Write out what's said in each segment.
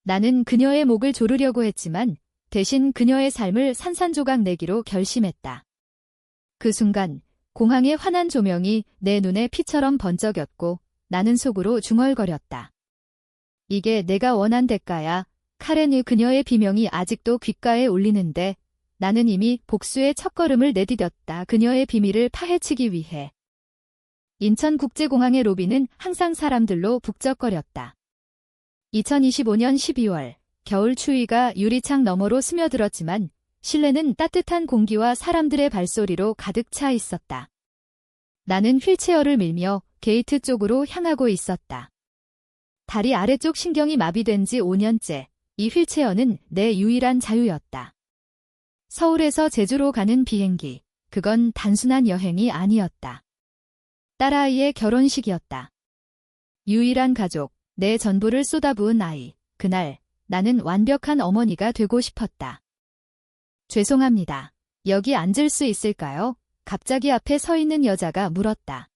나는 그녀의 목을 조르려고 했지만 대신 그녀의 삶을 산산조각 내기로 결심했다. 그 순간 공항의 환한 조명이 내 눈에 피처럼 번쩍였고 나는 속으로 중얼거렸다. 이게 내가 원한 대가야. 카렌이 그녀의 비명이 아직도 귓가에 울리는데 나는 이미 복수의 첫걸음을 내디뎠다. 그녀의 비밀을 파헤치기 위해. 인천국제공항의 로비는 항상 사람들로 북적거렸다. 2025년 12월, 겨울 추위가 유리창 너머로 스며들었지만 실내는 따뜻한 공기와 사람들의 발소리로 가득 차 있었다. 나는 휠체어를 밀며 게이트 쪽으로 향하고 있었다. 다리 아래쪽 신경이 마비된 지 5년째, 이 휠체어는 내 유일한 자유였다. 서울에서 제주로 가는 비행기, 그건 단순한 여행이 아니었다. 딸아이의 결혼식이었다. 유일한 가족, 내 전부를 쏟아부은 아이, 그날 나는 완벽한 어머니가 되고 싶었다. 죄송합니다. 여기 앉을 수 있을까요? 갑자기 앞에 서 있는 여자가 물었다.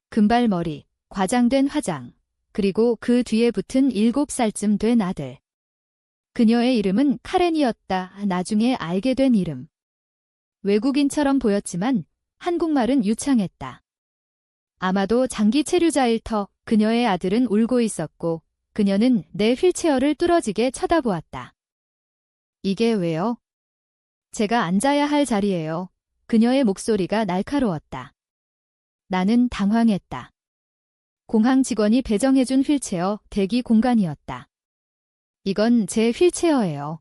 금발머리, 과장된 화장, 그리고 그 뒤에 붙은 7살쯤 된 아들. 그녀의 이름은 카렌이었다. 나중에 알게 된 이름. 외국인처럼 보였지만 한국말은 유창했다. 아마도 장기 체류자일 터. 그녀의 아들은 울고 있었고 그녀는 내 휠체어를 뚫어지게 쳐다보았다. 이게 왜요? 제가 앉아야 할 자리예요. 그녀의 목소리가 날카로웠다. 나는 당황했다. 공항 직원이 배정해준 휠체어 대기 공간이었다. 이건 제 휠체어예요.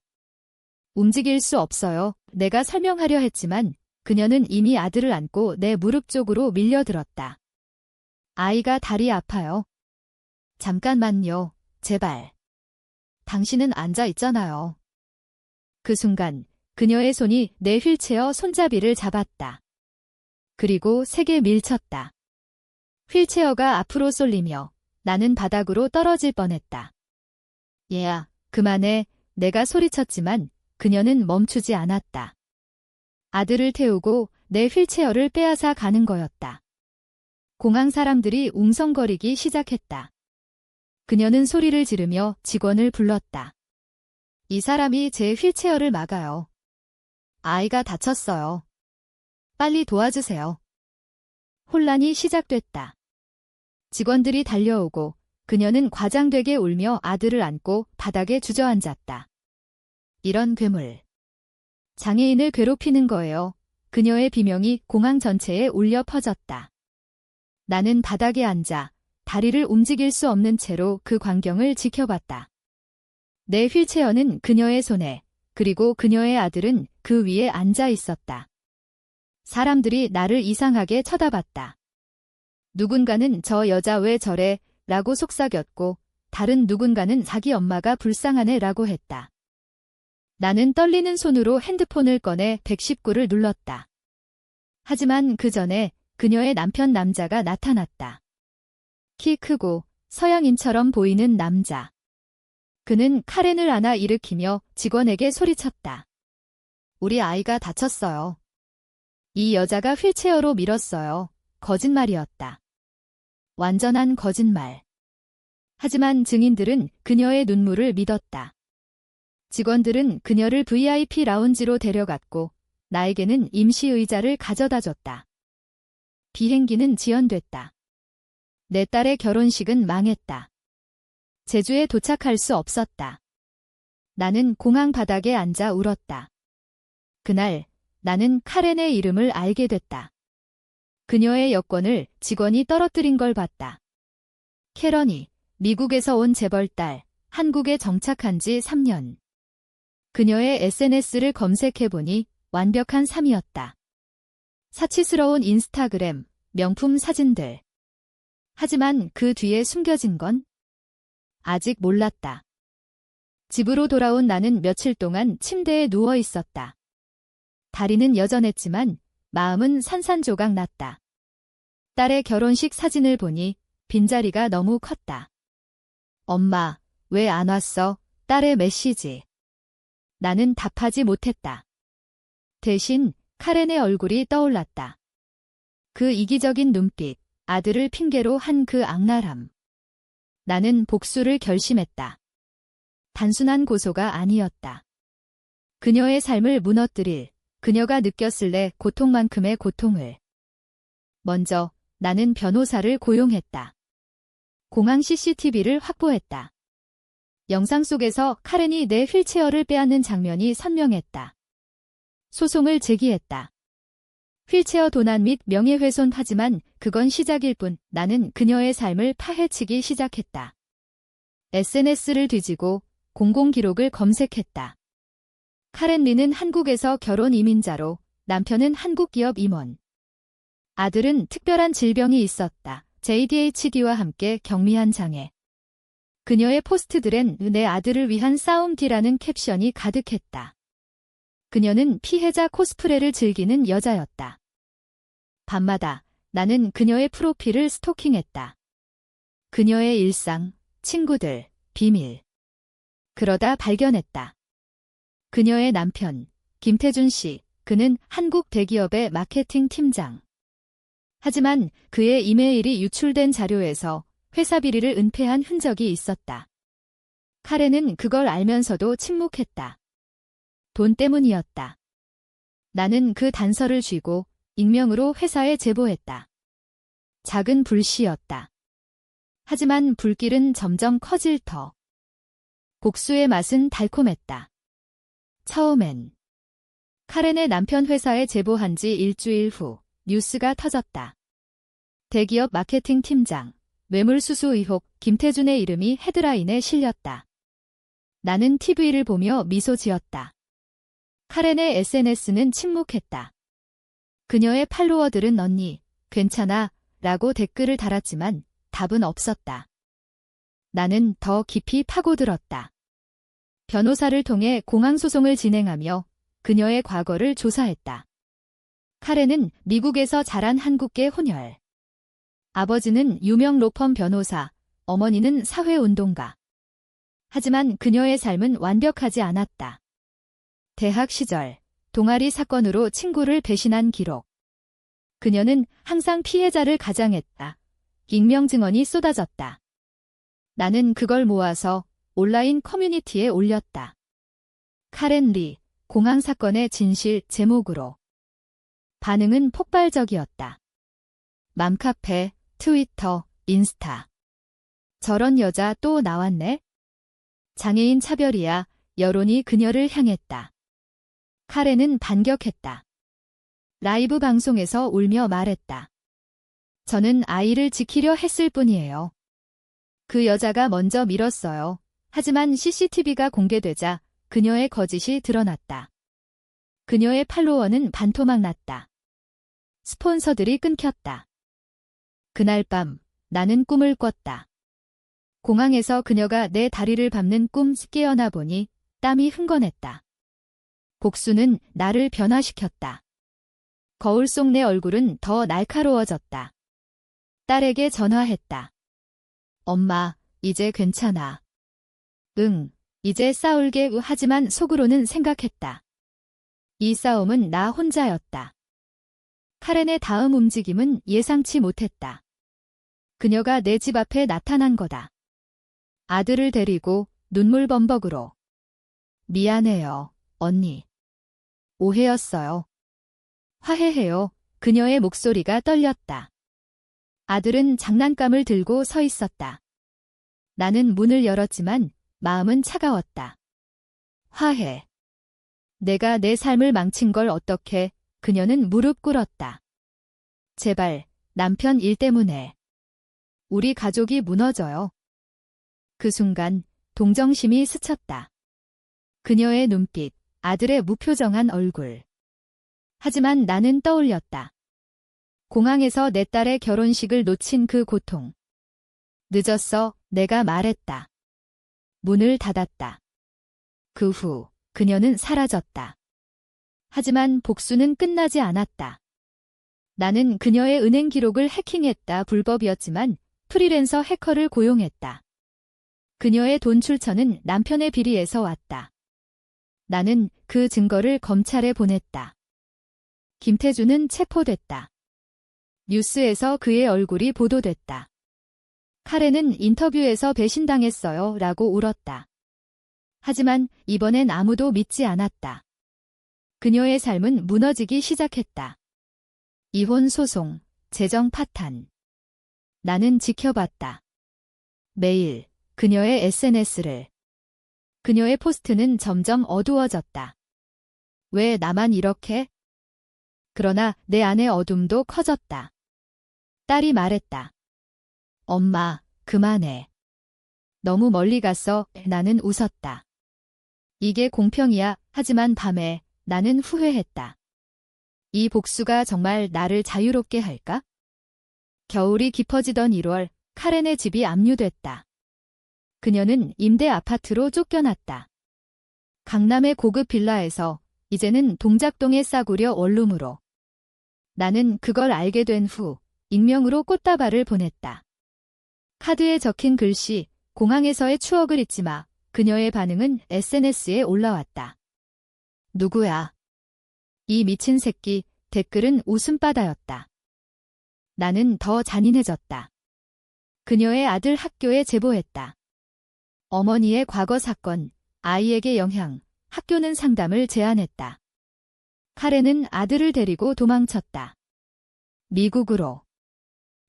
움직일 수 없어요. 내가 설명하려 했지만 그녀는 이미 아들을 안고 내 무릎 쪽으로 밀려들었다. 아이가 다리 아파요. 잠깐만요. 제발. 당신은 앉아 있잖아요. 그 순간 그녀의 손이 내 휠체어 손잡이를 잡았다. 그리고 세게 밀쳤다. 휠체어가 앞으로 쏠리며 나는 바닥으로 떨어질 뻔했다. 얘야, 그만해. 내가 소리쳤지만 그녀는 멈추지 않았다. 아들을 태우고 내 휠체어를 빼앗아 가는 거였다. 공항 사람들이 웅성거리기 시작했다. 그녀는 소리를 지르며 직원을 불렀다. 이 사람이 제 휠체어를 막아요. 아이가 다쳤어요. 빨리 도와주세요. 혼란이 시작됐다. 직원들이 달려오고 그녀는 과장되게 울며 아들을 안고 바닥에 주저앉았다. 이런 괴물. 장애인을 괴롭히는 거예요. 그녀의 비명이 공항 전체에 울려 퍼졌다. 나는 바닥에 앉아 다리를 움직일 수 없는 채로 그 광경을 지켜봤다. 내 휠체어는 그녀의 손에, 그리고 그녀의 아들은 그 위에 앉아 있었다. 사람들이 나를 이상하게 쳐다봤다. 누군가는 저 여자 왜 저래? 라고 속삭였고 다른 누군가는 자기 엄마가 불쌍하네 라고 했다. 나는 떨리는 손으로 핸드폰을 꺼내 119를 눌렀다. 하지만 그 전에 그녀의 남편 남자가 나타났다. 키 크고 서양인처럼 보이는 남자. 그는 카렌을 안아 일으키며 직원에게 소리쳤다. 우리 아이가 다쳤어요. 이 여자가 휠체어로 밀었어요. 거짓말이었다. 완전한 거짓말. 하지만 증인들은 그녀의 눈물을 믿었다. 직원들은 그녀를 VIP 라운지로 데려갔고 나에게는 임시 의자를 가져다 줬다. 비행기는 지연됐다. 내 딸의 결혼식은 망했다. 제주에 도착할 수 없었다. 나는 공항 바닥에 앉아 울었다. 그날 나는 카렌의 이름을 알게 됐다. 그녀의 여권을 직원이 떨어뜨린 걸 봤다. 캐런이 미국에서 온 재벌딸, 한국에 정착한 지 3년. 그녀의 SNS를 검색해보니 완벽한 삶이었다. 사치스러운 인스타그램, 명품 사진들. 하지만 그 뒤에 숨겨진 건? 아직 몰랐다. 집으로 돌아온 나는 며칠 동안 침대에 누워 있었다. 다리는 여전했지만 마음은 산산조각 났다. 딸의 결혼식 사진을 보니 빈자리가 너무 컸다. 엄마, 왜 안 왔어? 딸의 메시지. 나는 답하지 못했다. 대신 카렌의 얼굴이 떠올랐다. 그 이기적인 눈빛, 아들을 핑계로 한 그 악랄함. 나는 복수를 결심했다. 단순한 고소가 아니었다. 그녀의 삶을 무너뜨릴, 그녀가 느꼈을래 고통만큼의 고통을. 먼저 나는 변호사를 고용했다. 공항 CCTV를 확보했다. 영상 속에서 카렌이 내 휠체어를 빼앗는 장면이 선명했다. 소송을 제기했다. 휠체어 도난 및 명예훼손 하지만 그건 시작일 뿐. 나는 그녀의 삶을 파헤치기 시작했다. SNS를 뒤지고 공공기록을 검색했다. 카렌 리는 한국에서 결혼 이민자로, 남편은 한국 기업 임원. 아들은 특별한 질병이 있었다. ADHD와 함께 경미한 장애. 그녀의 포스트들엔 내 아들을 위한 싸움기라는 캡션이 가득했다. 그녀는 피해자 코스프레를 즐기는 여자였다. 밤마다 나는 그녀의 프로필을 스토킹했다. 그녀의 일상, 친구들, 비밀. 그러다 발견했다. 그녀의 남편, 김태준 씨, 그는 한국 대기업의 마케팅 팀장. 하지만 그의 이메일이 유출된 자료에서 회사 비리를 은폐한 흔적이 있었다. 카렌은 그걸 알면서도 침묵했다. 돈 때문이었다. 나는 그 단서를 쥐고 익명으로 회사에 제보했다. 작은 불씨였다. 하지만 불길은 점점 커질 터. 복수의 맛은 달콤했다. 처음엔 카렌의 남편 회사에 제보한 지 일주일 후 뉴스가 터졌다. 대기업 마케팅 팀장, 뇌물수수 의혹, 김태준의 이름이 헤드라인에 실렸다. 나는 TV를 보며 미소 지었다. 카렌의 SNS는 침묵했다. 그녀의 팔로워들은 언니, 괜찮아 라고 댓글을 달았지만 답은 없었다. 나는 더 깊이 파고들었다. 변호사를 통해 공항소송을 진행하며 그녀의 과거를 조사했다. 카렌은 미국에서 자란 한국계 혼혈. 아버지는 유명 로펌 변호사, 어머니는 사회운동가. 하지만 그녀의 삶은 완벽하지 않았다. 대학 시절, 동아리 사건으로 친구를 배신한 기록. 그녀는 항상 피해자를 가장했다. 익명 증언이 쏟아졌다. 나는 그걸 모아서 온라인 커뮤니티에 올렸다. 카렌 리, 공항 사건의 진실 제목으로. 반응은 폭발적이었다. 맘카페, 트위터, 인스타. 저런 여자 또 나왔네? 장애인 차별이야. 여론이 그녀를 향했다. 카렌은 반격했다. 라이브 방송에서 울며 말했다. 저는 아이를 지키려 했을 뿐이에요. 그 여자가 먼저 밀었어요. 하지만 CCTV가 공개되자 그녀의 거짓이 드러났다. 그녀의 팔로워는 반토막 났다. 스폰서들이 끊겼다. 그날 밤 나는 꿈을 꿨다. 공항에서 그녀가 내 다리를 밟는 꿈 깨어나 보니 땀이 흥건했다. 복수는 나를 변화시켰다. 거울 속 내 얼굴은 더 날카로워졌다. 딸에게 전화했다. 엄마, 이제 괜찮아. 응, 이제 싸울게. 하지만 속으로는 생각했다. 이 싸움은 나 혼자였다. 카렌의 다음 움직임은 예상치 못했다. 그녀가 내 집 앞에 나타난 거다. 아들을 데리고 눈물범벅으로. 미안해요, 언니. 오해였어요. 화해해요. 그녀의 목소리가 떨렸다. 아들은 장난감을 들고 서 있었다. 나는 문을 열었지만 마음은 차가웠다. 화해. 내가 내 삶을 망친 걸 어떡해. 그녀는 무릎 꿇었다. 제발, 남편 일 때문에. 우리 가족이 무너져요. 그 순간 동정심이 스쳤다. 그녀의 눈빛, 아들의 무표정한 얼굴. 하지만 나는 떠올렸다. 공항에서 내 딸의 결혼식을 놓친 그 고통. 늦었어, 내가 말했다. 문을 닫았다. 그 후 그녀는 사라졌다. 하지만 복수는 끝나지 않았다. 나는 그녀의 은행 기록을 해킹했다. 불법이었지만 프리랜서 해커를 고용했다. 그녀의 돈 출처는 남편의 비리에서 왔다. 나는 그 증거를 검찰에 보냈다. 김태준은 체포됐다. 뉴스에서 그의 얼굴이 보도됐다. 카렌은 인터뷰에서 배신당했어요 라고 울었다. 하지만 이번엔 아무도 믿지 않았다. 그녀의 삶은 무너지기 시작했다. 이혼 소송, 재정 파탄. 나는 지켜봤다. 매일 그녀의 SNS를. 그녀의 포스트는 점점 어두워졌다. 왜 나만 이렇게? 그러나 내 안의 어둠도 커졌다. 딸이 말했다. 엄마, 그만해. 너무 멀리 갔어. 나는 웃었다. 이게 공평이야. 하지만 밤에 나는 후회했다. 이 복수가 정말 나를 자유롭게 할까? 겨울이 깊어지던 1월, 카렌의 집이 압류됐다. 그녀는 임대 아파트로 쫓겨났다. 강남의 고급 빌라에서 이제는 동작동의 싸구려 원룸으로. 나는 그걸 알게 된 후 익명으로 꽃다발을 보냈다. 카드에 적힌 글씨, 공항에서의 추억을 잊지 마. 그녀의 반응은 SNS에 올라왔다. 누구야? 이 미친 새끼. 댓글은 웃음바다였다. 나는 더 잔인해졌다. 그녀의 아들 학교에 제보했다. 어머니의 과거 사건, 아이에게 영향, 학교는 상담을 제안했다. 카렌은 아들을 데리고 도망쳤다. 미국으로.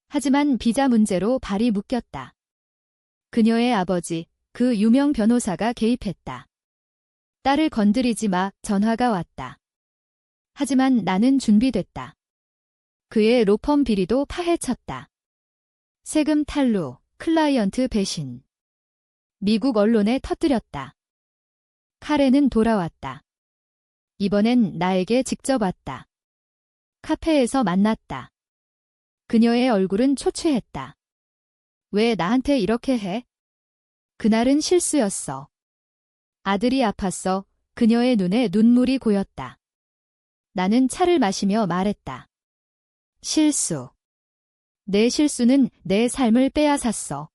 하지만 비자 문제로 발이 묶였다. 그녀의 아버지, 그 유명 변호사가 개입했다. 딸을 건드리지 마. 전화가 왔다. 하지만 나는 준비됐다. 그의 로펌 비리도 파헤쳤다. 세금 탈루, 클라이언트 배신. 미국 언론에 터뜨렸다. 카렌은 돌아왔다. 이번엔 나에게 직접 왔다. 카페에서 만났다. 그녀의 얼굴은 초췌했다. 왜 나한테 이렇게 해? 그날은 실수였어. 아들이 아팠어. 그녀의 눈에 눈물이 고였다. 나는 차를 마시며 말했다. 실수. 내 실수는 내 삶을 빼앗았어.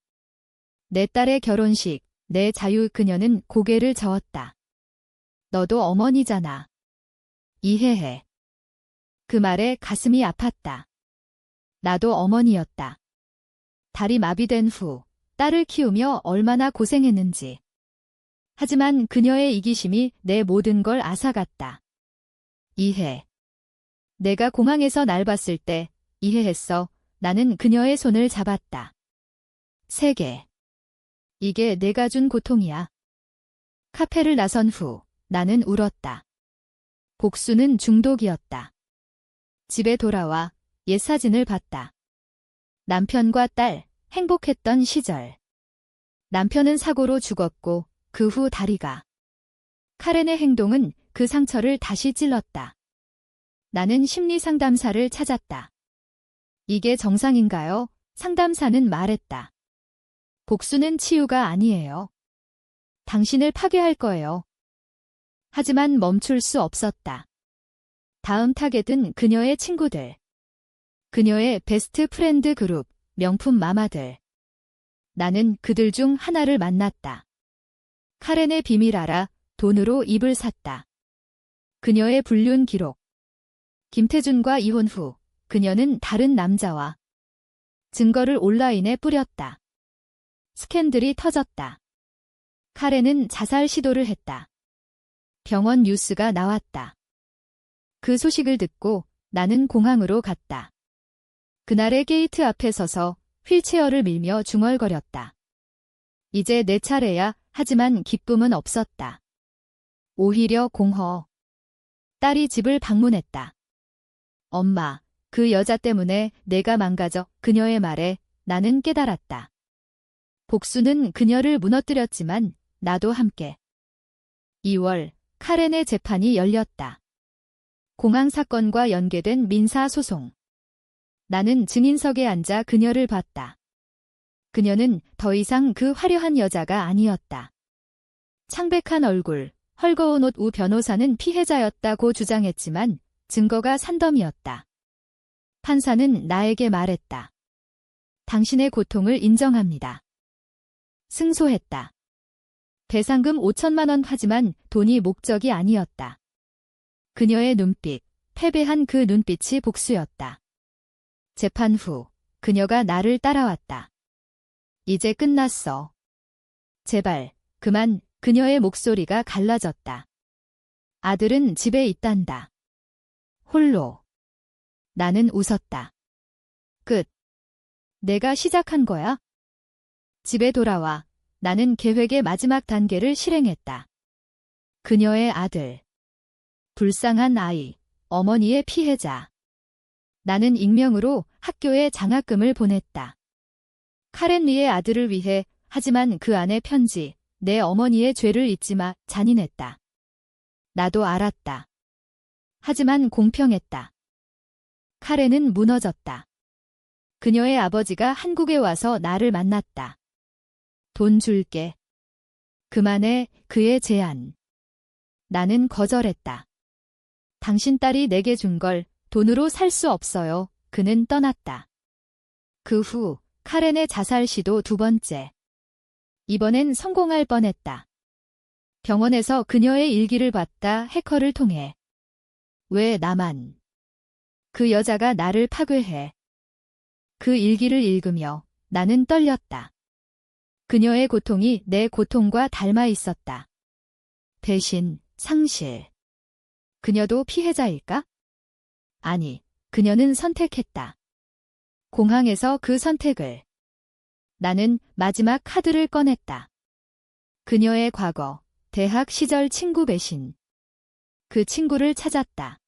내 딸의 결혼식, 내 자유. 그녀는 고개를 저었다. 너도 어머니잖아. 이해해. 그 말에 가슴이 아팠다. 나도 어머니였다. 다리 마비된 후 딸을 키우며 얼마나 고생했는지. 하지만 그녀의 이기심이 내 모든 걸 앗아갔다. 이해. 내가 공항에서 날 봤을 때 이해했어. 나는 그녀의 손을 잡았다. 세계. 이게 내가 준 고통이야. 카페를 나선 후 나는 울었다. 복수는 중독이었다. 집에 돌아와 옛 사진을 봤다. 남편과 딸, 행복했던 시절. 남편은 사고로 죽었고 그 후 다리가. 카렌의 행동은 그 상처를 다시 찔렀다. 나는 심리상담사를 찾았다. 이게 정상인가요? 상담사는 말했다. 복수는 치유가 아니에요. 당신을 파괴할 거예요. 하지만 멈출 수 없었다. 다음 타겟은 그녀의 친구들. 그녀의 베스트 프렌드 그룹, 명품 마마들. 나는 그들 중 하나를 만났다. 카렌의 비밀 알아. 돈으로 입을 샀다. 그녀의 불륜 기록. 김태준과 이혼 후 그녀는 다른 남자와. 증거를 온라인에 뿌렸다. 스캔들이 터졌다. 카렌은 자살 시도를 했다. 병원 뉴스가 나왔다. 그 소식을 듣고 나는 공항으로 갔다. 그날의 게이트 앞에 서서 휠체어를 밀며 중얼거렸다. 이제 내 차례야. 하지만 기쁨은 없었다. 오히려 공허. 딸이 집을 방문했다. 엄마, 그 여자 때문에 내가 망가져. 그녀의 말에 나는 깨달았다. 복수는 그녀를 무너뜨렸지만 나도 함께. 2월, 카렌의 재판이 열렸다. 공항 사건과 연계된 민사소송. 나는 증인석에 앉아 그녀를 봤다. 그녀는 더 이상 그 화려한 여자가 아니었다. 창백한 얼굴, 헐거운 옷. 우 변호사는 피해자였다고 주장했지만 증거가 산더미였다. 판사는 나에게 말했다. 당신의 고통을 인정합니다. 승소했다. 배상금 5천만 원. 하지만 돈이 목적이 아니었다. 그녀의 눈빛, 패배한 그 눈빛이 복수였다. 재판 후 그녀가 나를 따라왔다. 이제 끝났어. 제발 그만. 그녀의 목소리가 갈라졌다. 아들은 집에 있단다. 홀로. 나는 웃었다. 끝. 내가 시작한 거야? 집에 돌아와 나는 계획의 마지막 단계를 실행했다. 그녀의 아들. 불쌍한 아이, 어머니의 피해자. 나는 익명으로 학교에 장학금을 보냈다. 카렌 리의 아들을 위해. 하지만 그 안의 편지, 내 어머니의 죄를 잊지 마, 잔인했다. 나도 알았다. 하지만 공평했다. 카렌은 무너졌다. 그녀의 아버지가 한국에 와서 나를 만났다. 돈 줄게. 그만해, 그의 제안. 나는 거절했다. 당신 딸이 내게 준 걸 돈으로 살 수 없어요. 그는 떠났다. 그 후 카렌의 자살 시도 두 번째. 이번엔 성공할 뻔했다. 병원에서 그녀의 일기를 봤다. 해커를 통해. 왜 나만? 그 여자가 나를 파괴해. 그 일기를 읽으며 나는 떨렸다. 그녀의 고통이 내 고통과 닮아 있었다. 배신, 상실. 그녀도 피해자일까? 아니, 그녀는 선택했다. 공항에서 그 선택을. 나는 마지막 카드를 꺼냈다. 그녀의 과거, 대학 시절 친구 배신. 그 친구를 찾았다.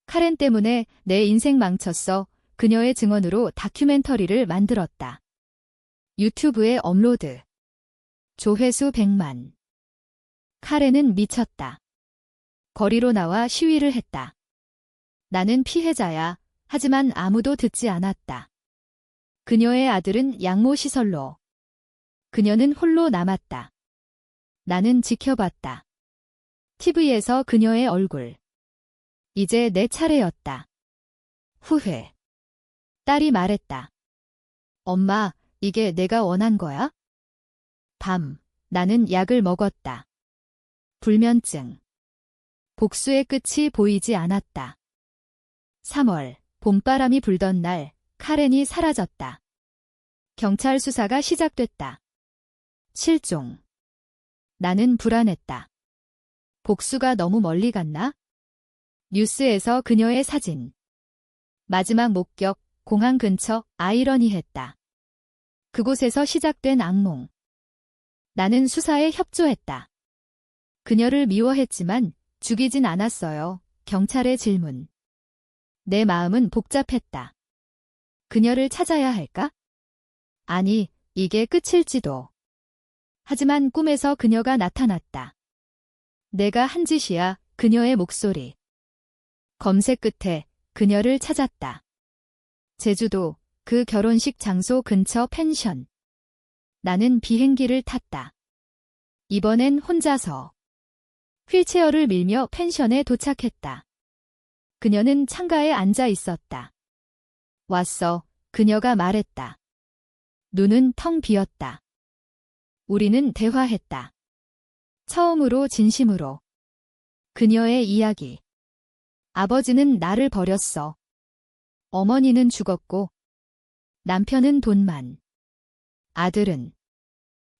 카렌 때문에 내 인생 망쳤어. 그녀의 증언으로 다큐멘터리를 만들었다. 유튜브에 업로드. 조회수 100만. 카렌은 미쳤다. 거리로 나와 시위를 했다. 나는 피해자야. 하지만 아무도 듣지 않았다. 그녀의 아들은 양모시설로. 그녀는 홀로 남았다. 나는 지켜봤다. TV에서 그녀의 얼굴. 이제 내 차례였다. 후회. 딸이 말했다. 엄마, 이게 내가 원한 거야? 밤, 나는 약을 먹었다. 불면증. 복수의 끝이 보이지 않았다. 3월, 봄바람이 불던 날, 카렌이 사라졌다. 경찰 수사가 시작됐다. 실종. 나는 불안했다. 복수가 너무 멀리 갔나? 뉴스에서 그녀의 사진. 마지막 목격, 공항 근처, 아이러니했다. 그곳에서 시작된 악몽. 나는 수사에 협조했다. 그녀를 미워했지만 죽이진 않았어요. 경찰의 질문. 내 마음은 복잡했다. 그녀를 찾아야 할까? 아니, 이게 끝일지도. 하지만 꿈에서 그녀가 나타났다. 내가 한 짓이야. 그녀의 목소리. 검색 끝에 그녀를 찾았다. 제주도, 그 결혼식 장소 근처 펜션. 나는 비행기를 탔다. 이번엔 혼자서. 휠체어를 밀며 펜션에 도착했다. 그녀는 창가에 앉아 있었다. 왔어. 그녀가 말했다. 눈은 텅 비었다. 우리는 대화했다. 처음으로 진심으로. 그녀의 이야기. 아버지는 나를 버렸어. 어머니는 죽었고 남편은 돈만. 아들은.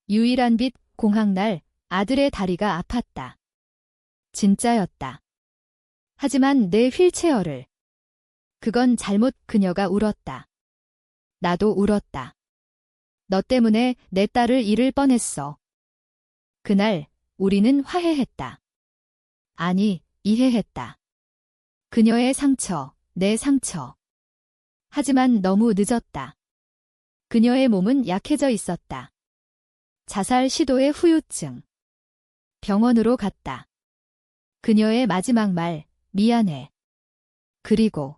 유일한 빛, 공항날 아들의 다리가 아팠다. 진짜였다. 하지만 내 휠체어를. 그건 잘못. 그녀가 울었다. 나도 울었다. 너 때문에 내 딸을 잃을 뻔했어. 그날 우리는 화해했다. 아니, 이해했다. 그녀의 상처, 내 상처. 하지만 너무 늦었다. 그녀의 몸은 약해져 있었다. 자살 시도의 후유증. 병원으로 갔다. 그녀의 마지막 말, 미안해. 그리고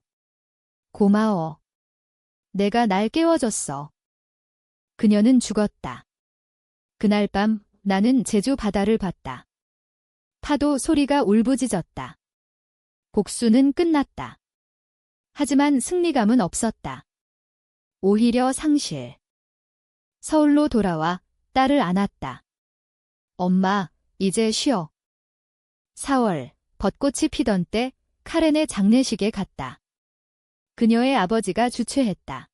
고마워. 내가 날 깨워줬어. 그녀는 죽었다. 그날 밤 나는 제주 바다를 봤다. 파도 소리가 울부짖었다. 복수는 끝났다. 하지만 승리감은 없었다. 오히려 상실. 서울로 돌아와 딸을 안았다. 엄마, 이제 쉬어. 4월, 벚꽃이 피던 때 카렌의 장례식에 갔다. 그녀의 아버지가 주최했다.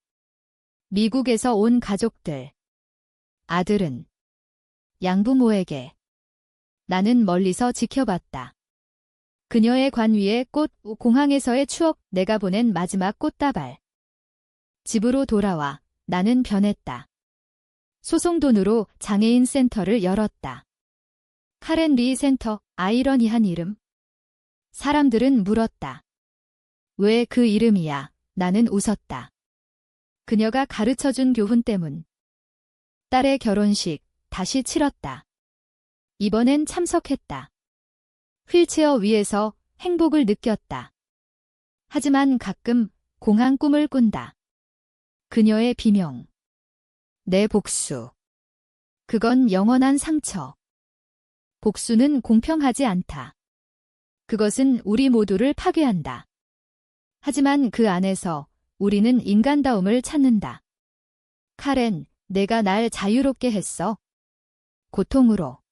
미국에서 온 가족들. 아들은 양부모에게 나는 멀리서 지켜봤다. 그녀의 관 위에 꽃, 공항에서의 추억, 내가 보낸 마지막 꽃다발. 집으로 돌아와 나는 변했다. 소송돈으로 장애인 센터를 열었다. 카렌 리 센터, 아이러니한 이름. 사람들은 물었다. 왜 그 이름이야? 나는 웃었다. 그녀가 가르쳐준 교훈 때문. 딸의 결혼식 다시 치렀다. 이번엔 참석했다. 휠체어 위에서 행복을 느꼈다. 하지만 가끔 공항 꿈을 꾼다. 그녀의 비명. 내 복수. 그건 영원한 상처. 복수는 공평하지 않다. 그것은 우리 모두를 파괴한다. 하지만 그 안에서 우리는 인간다움을 찾는다. 카렌, 내가 날 자유롭게 했어. 고통으로.